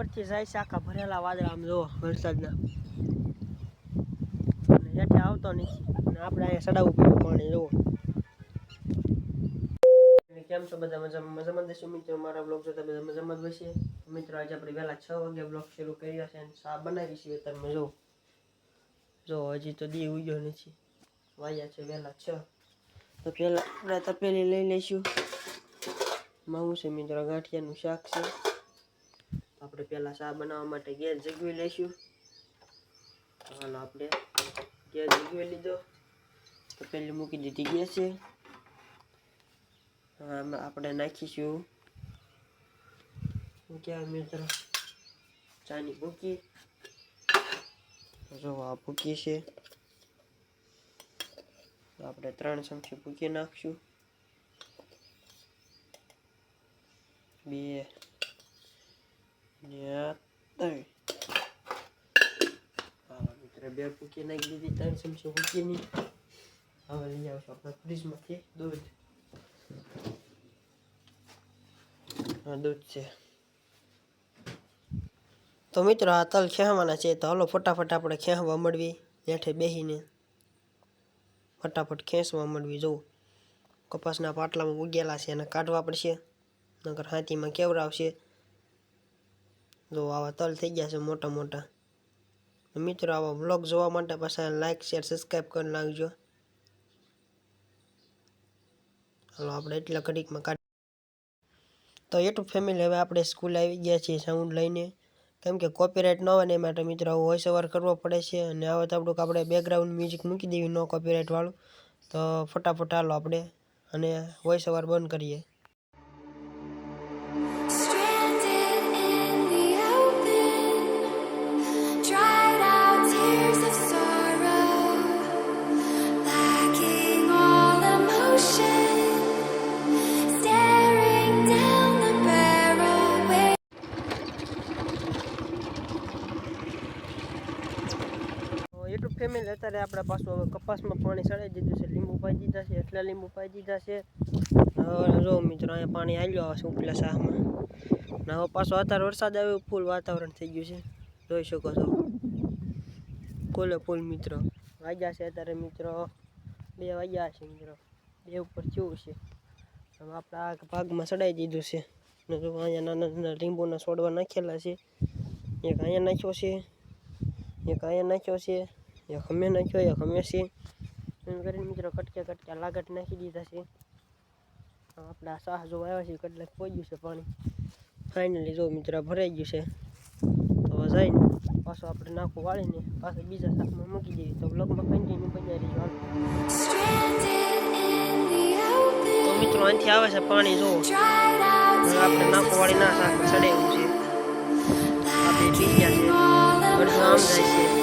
ઉપરથી જાય છે આખા ભરેલા વાદળા, આમ જુઓ વરસાદના, અને હેઠે આવતો નથી, અને આપણે અહીંયા સડાવવું પડ્યું પાણી, જુઓ. કેમ છો બધા? મજામાં દેશું મિત્રો? મારા બ્લોગ જોતા બધા મજામાં જ હશે મિત્રો. આજે આપણે વહેલા 6 વાગે બ્લોગ શરૂ કર્યા છે અને ચા બનાવી છીએ. તમે જો હજી તો દી ઉગ્યો નથી, વાગ્યા છે વહેલા 6. તો પહેલાં આપણે તપેલી લઈ લઈશું. માવું છે મિત્રો, ગાંઠિયાનું શાક છે. આપણે પહેલાં ચા બનાવવા માટે ગેસ જગવી લઈશું. હાલો આપણે ગેસ જગવી લીધો, તપેલી મૂકી દીધી ગેસે. આપણે નાખીશું ક્યાં મિત્રો ચાની ભૂકી. જો આ ભૂકી છે, આપણે 3 ચમચી ભૂકી નાખશું. 2 ને 3. હા મિત્રો 2 ભૂકી નાખી દીધી, 3 ચમચી ભૂકીની. હવે લઈ આવશું આપણે ફ્રીજમાંથી દૂધ. દૂધ છે. તો મિત્રો આ તલ ખેંચવાના છે, તો હાલો ફટાફટ આપણે ખેંચવા મળવી. હેઠે બેસીને ફટાફટ ખેંચવા મળવી. જુઓ કપાસના પાટલામાં ઉગેલા છે, એને કાઢવા પડશે, નકર હાથીમાં કેવરાવશે. જો આવા તલ થઈ ગયા છે મોટા મોટા. મિત્રો આવા વ્લોગ જોવા માટે પાછા લાઈક શેર સબસ્ક્રાઈબ કરી નાખજો. હાલો આપણે એટલા ઘડીકમાં કાઢી. તો યુટ્યુબ ફેમિલી, હવે આપણે સ્કૂલ આવી ગયા છીએ સાઉન્ડ લઈને, કેમ કે કોપીરાઇટ ન હોય ને માટે મિત્રો વોઇસ ઓવર કરવો પડે છે. અને હવે તો આપણે બેકગ્રાઉન્ડ મ્યુઝિક મૂકી દેવી, નો કોપીરાઇટ વાળું. તો ફટાફટ હાલો આપણે અને વોઇસ ઓવર બંધ કરીએ. યુટ્યુબ ફેમિલી, અત્યારે આપણે પાછું હવે કપાસમાં પાણી ચડાવી દીધું છે, લીંબુ પાઈ દીધા છે, એટલા લીંબુ પાઈ દીધા છે. હવે જો મિત્રો અહીંયા પાણી આવ્યો આવે છે ઉપલા શાહમાં. ને હવે પાછો અત્યારે વરસાદ આવ્યો, ફૂલ વાતાવરણ થઈ ગયું છે, જોઈ શકો છો ફૂલ મિત્રો. વાગ્યા છે અત્યારે મિત્રો 2 વાગ્યા છે મિત્રો, 2 ઉપર થયું છે. હવે આપણે આ ભાગમાં ચડાવી દીધું છે. ને જો અહીંયા નાના લીંબુના છોડવા નાખેલા છે, એક અહીંયા નાખ્યો છે, એક અહીંયા નાખ્યો છે, એક અમે નાખ્યો, એક અમે છે. એમ કરીને મિત્રો કટકે લાગટ નાખી દીધા છે. આપણે આ શાહ જો આવ્યા છે કેટલાક પહોંચ્યું છે પાણી. ફાઇનલી જો મિત્રો ભરાઈ ગયું છે. તો જઈને પાછું આપણે નાખું વાળીને પાછું બીજા શાકમાં મૂકી દઈએ. તો બ્લોગમાં કન્ટિન્યુ બન્યા રહીજો. તો મિત્રો અહીંથી આવે છે પાણી, જો આપણે નાખું વાળી ના શાકમાં ચડાવ્યું છે. આપણે પી ગયા છે, અડધું આમ જાય છે.